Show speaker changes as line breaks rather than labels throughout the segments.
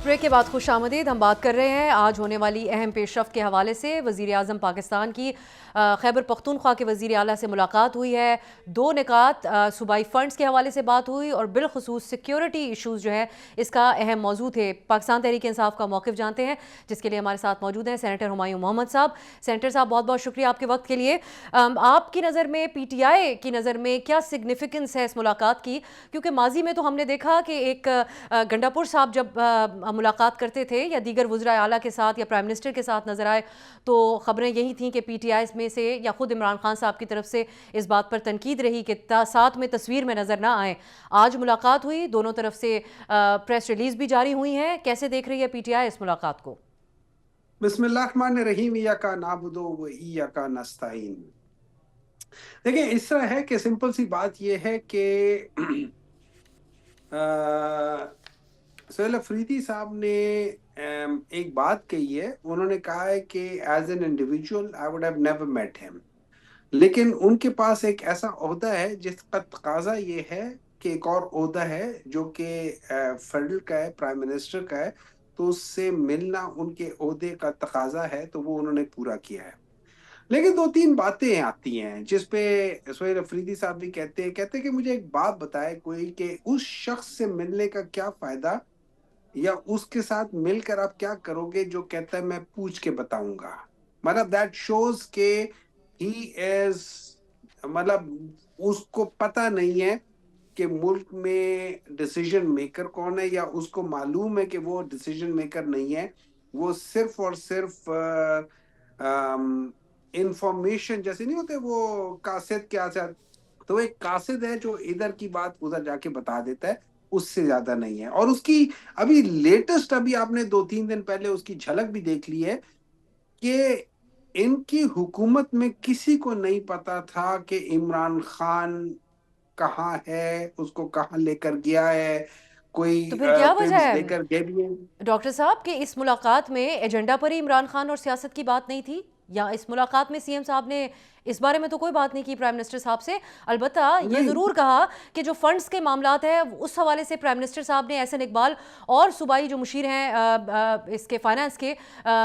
Break के बाद खुश आमदीद। हम बात कर रहे हैं आज होने वाली अहम पेशरफ्त के हवाले से। वज़ीर आज़म पाकिस्तान की खैबर पख्तूनख्वा के वज़ीर आला से मुलाकात हुई है। दो निकात सूबाई फ़ंड्स के हवाले से बात हुई और बिलखुसूस सिक्योरिटी इशूज़ जो है इसका अहम मौजू थे। पाकिस्तान तहरीक इंसाफ का मौक़िफ़ जानते हैं, जिसके लिए हमारे साथ मौजूद हैं सेनेटर हुमायूं मोहम्मद साहब। सेनेटर साहब, बहुत बहुत शुक्रिया आपके वक्त के लिए। आपकी नज़र में, PTI की नज़र में क्या सिग्निफिकेंस है इस मुलाकात की? क्योंकि माजी में तो हमने देखा कि एक गंडापुर साहब जब मुलाकात करते थे या दीगर वज़राए आला के साथ या प्राइम मिनिस्टर के साथ नज़र आए तो ख़बरें यही थीं कि PTI में से या ख़ुद इमरान खान साहब की तरफ से इस बात पर तनकीद रही कि साथ में तस्वीर में नज़र ना आए। आज मुलाकात हुई, दोनों तरफ से प्रेस रिलीज़ भी जारी हुई हैं। कैसे देख रही है PTI इस मुलाकात को?
बिस्मिल्लाहिर्रहमानिर्रहीम, इय्याका नअबुदु व इय्याका नस्तईन। देखिए, इस तरह है कि सिंपल सी बात यह है कि सोहेल अफरीदी साहब ने एक बात कही है। उन्होंने कहा है कि as an individual I would have never met him, लेकिन उनके पास एक ऐसा ओहदा है जिसका तकाजा ये है कि एक और ओहदा है जो कि फेडरल का है, प्राइम मिनिस्टर का है, तो उससे मिलना उनके ओहदे का तकाजा है, तो वो उन्होंने पूरा किया है। लेकिन दो तीन बातें आती हैं जिस पे सोहेल अफरीदी साहब भी कहते हैं कि मुझे एक बात बताए कोई कि उस शख्स से मिलने का क्या फायदा, या उसके साथ मिलकर आप क्या करोगे जो कहता है मैं पूछ के बताऊंगा। मतलब दैट शोज के ही इज, मतलब उसको पता नहीं है कि मुल्क में डिसीजन मेकर कौन है, या उसको मालूम है कि वो डिसीजन मेकर नहीं है। वो सिर्फ और सिर्फ इंफॉर्मेशन जैसे नहीं होते वो कासिद क्या चाहते, तो एक कासिद है जो इधर की बात उधर जाके बता देता है, उससे ज्यादा नहीं है। और उसकी अभी लेटेस्ट, अभी आपने 2-3 दिन पहले उसकी झलक भी देख ली है कि इनकी हुकूमत में किसी को नहीं पता था कि इमरान खान कहाँ है, उसको कहाँ लेकर गया है, कोई
तो फिर क्या वजह
फिल्म्स
है
लेकर गए भी हैं।
डॉक्टर साहब कि इस मुलाकात में एजेंडा पर ही इमरान खान और सियासत की बात नहीं थी? या इस मुलाकात में CM साहब ने इस बारे में तो कोई बात नहीं की प्राइम मिनिस्टर साहब से? अलबत्ता ये
नहीं,
ज़रूर कहा कि जो फंड्स के मामलात है उस हवाले से प्राइम मिनिस्टर साहब ने एहसन इकबाल और सूबाई जो मुशीर हैं इसके फाइनेंस के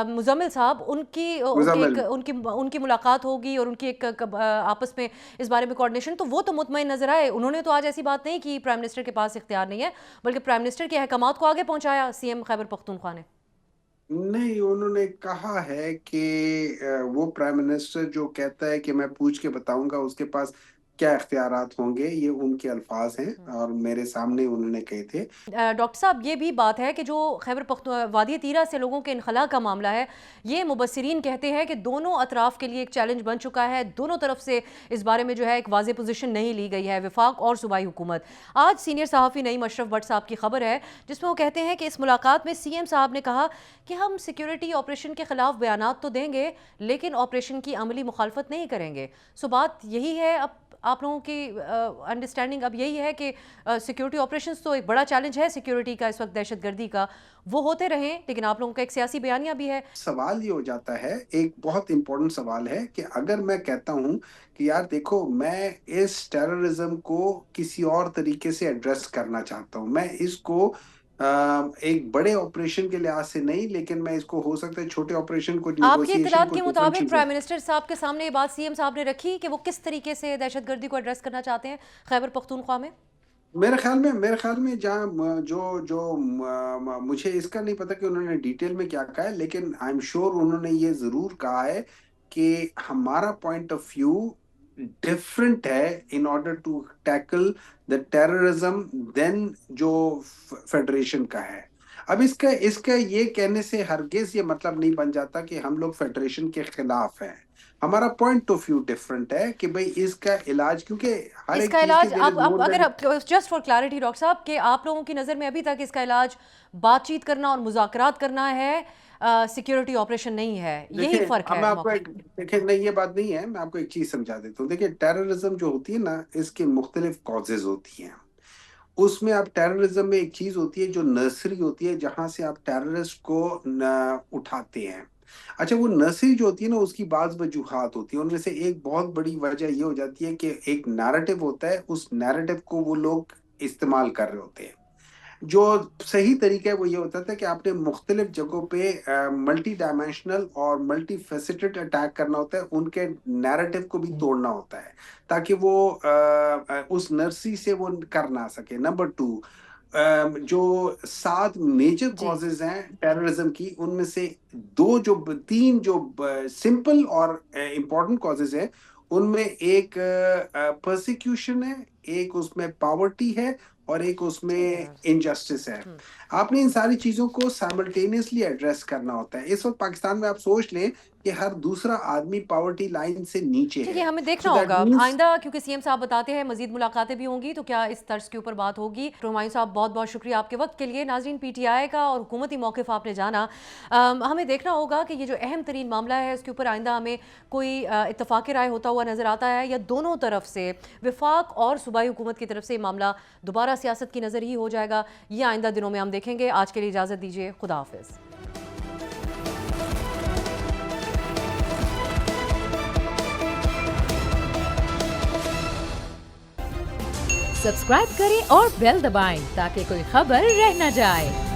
मुजम्मिल साहब, उनकी एक
मुजम्मिल,
उनकी उनकी मुलाकात होगी और उनकी एक आपस में इस बारे में कोऑर्डिनेशन, तो वो तो मुतमईन नजर आए। उन्होंने तो आज ऐसी बात नहीं की प्राइम मिनिस्टर के पास इख्तियार नहीं है, बल्कि प्राइम मिनिस्टर के अहकामात को आगे पहुंचाया CM खैबर पख्तूनख्वा ने।
नहीं, उन्होंने कहा है कि वो प्राइम मिनिस्टर जो कहता है कि मैं पूछ के बताऊंगा उसके पास क्या इख्तियारात होंगे, ये उनके अल्फाज हैं और मेरे सामने उन्होंने कहे थे।
डॉक्टर साहब, ये भी बात है कि जो खैबर पख्तूनख्वा वादी तीरा से लोगों के इनखला का मामला है, ये मुबस्सिरीन कहते हैं कि दोनों अतराफ़ के लिए एक चैलेंज बन चुका है। दोनों तरफ से इस बारे में जो है एक वाज़े पोजीशन नहीं ली गई है, वफाक और सूबाई हुकूमत। आज सीनियर सहाफ़ी नईम अशरफ भट्ट साहब की खबर है जिसमें वो कहते हैं कि इस मुलाकात में CM साहब ने कहा कि हम सिक्योरिटी ऑपरेशन के खिलाफ बयानात तो देंगे, लेकिन ऑपरेशन की अमली मुखालफत नहीं करेंगे। सो बात यही है, अब आप लोगों की अंडरस्टैंडिंग अब यही है कि सिक्योरिटी ऑपरेशंस तो एक बड़ा चैलेंज है सिक्योरिटी का इस वक्त, दहशतगर्दी का, वो होते रहें, लेकिन आप लोगों का एक सियासी बयानिया भी है।
सवाल ये हो जाता है, एक बहुत इंपॉर्टेंट सवाल है कि अगर मैं कहता हूं कि यार देखो, मैं इस टेररिज्म को किसी और तरीके से एड्रेस करना चाहता हूं, मैं इसको एक बड़े ऑपरेशन के लिहाज से नहीं, लेकिन मैं इसको हो सकता है छोटे ऑपरेशन को,
आपकी
निगोशिएशन
इत्तलात
को,
के
डिफरेंट
मुताबिक
चीजों।
प्राइम मिनिस्टर साहब के सामने ये बात CM साहब ने रखी कि वो किस तरीके से दहशतगर्दी को एड्रेस करना चाहते हैं खैबर पख्तूनख्वा में?
मेरे ख्याल में जहाँ जो जो मुझे इसका नहीं पता कि उन्होंने डिटेल में क्या कहा है, लेकिन आई एम श्योर उन्होंने ये जरूर कहा है कि हमारा पॉइंट ऑफ व्यू डिफरेंट है in order to tackle the terrorism then जो फेडरेशन का है। अब इसका इसका ये कहने से हरगिज ये मतलब नहीं बन जाता कि हम लोग फेडरेशन के खिलाफ हैं। हमारा पॉइंट ऑफ व्यू डिफरेंट है कि भाई इसका इलाज, क्योंकि हर एक
इसका
चीज के
इलाज
देयर इज
आप
मोर
अगर
then.
Just for clarity doctor साहब, कि आप लोगों की नज़र में अभी तक इसका इलाज बातचीत करना और मुज़ाकरात करना है, सिक्योरिटी ऑपरेशन नहीं है, यही
देखिए,
फ़र्क
अब
है
मैं आपको
मौक़िफ़
एक, देखिए नहीं ये बात नहीं है, मैं आपको एक चीज समझा देता हूँ। देखिए, टेररिज्म जो होती है ना, इसके मुख्तलिफ कॉजेज होती हैं। उसमें आप टेररिज्म में एक चीज होती है जो नर्सरी होती है, जहां से आप टेररिस्ट को उठाते हैं। अच्छा, वो नर्सरी जो होती है ना, उसकी बाज वजूहात होती है। उनमें से एक बहुत बड़ी वजह ये हो जाती है कि एक नैरेटिव होता है, उस नैरेटिव को वो लोग इस्तेमाल कर रहे होते हैं। جو صحیح طریقہ ہے وہ یہ ہوتا تھا کہ آپ نے مختلف جگہوں پہ ملٹی ڈائمینشنل اور ملٹی فیسٹڈ اٹیک کرنا ہوتا ہے، ان کے نیریٹو کو بھی توڑنا ہوتا ہے تاکہ وہ اس نرسی سے وہ کر نہ سکے۔ نمبر 2، جو 7 میجر
جی
کازز ہیں ٹیررزم کی، ان میں سے 3 جو سمپل اور امپورٹنٹ کازز ہیں، ان میں ایک پرسیکیوشن ہے، ایک اس میں پاورٹی ہے، اور ایک اس میں
ٹھیک ہے ڈاکٹر
انجسٹس ہے۔
صاحب۔
آپ نے ان ساری چیزوں کو سائملٹینیسلی ایڈریس کرنا ہوتا ہے۔ اس وقت پاکستان میں آپ سوچ لیں کہ ہر دوسرا آدمی پاورٹی لائن سے نیچے
ٹھیک ہے،
ہے،
ہمیں
سو
دیکھنا
دیٹ
ہوگا
مینس
آئندہ، کیونکہ سی ایم صاحب بتاتے ہیں مزید ملاقاتیں بھی ہوں گی، تو کیا اس طرز کے اوپر بات ہوگی۔ ہمایوں صاحب بہت بہت شکریہ آپ کے وقت کے لیے۔ ناظرین، پی ٹی آئی کا اور حکومتی موقف آپ نے جانا، ہمیں دیکھنا ہوگا کہ یہ جو اہم ترین معاملہ ہے اس کے اوپر آئندہ ہمیں کوئی اتفاق رائے ہوتا ہوا نظر آتا ہے، یا دونوں طرف سے، وفاق اور صوبائی حکومت کی طرف سے، یہ معاملہ دوبارہ سیاست کی نظر ہی ہو جائے گا، یہ آئندہ دنوں میں ہم دیکھیں گے۔ آج کے لیے اجازت دیجیے، خدا حافظ۔
سبسکرائب کریں اور بیل دبائیں تاکہ کوئی خبر رہ نہ جائے۔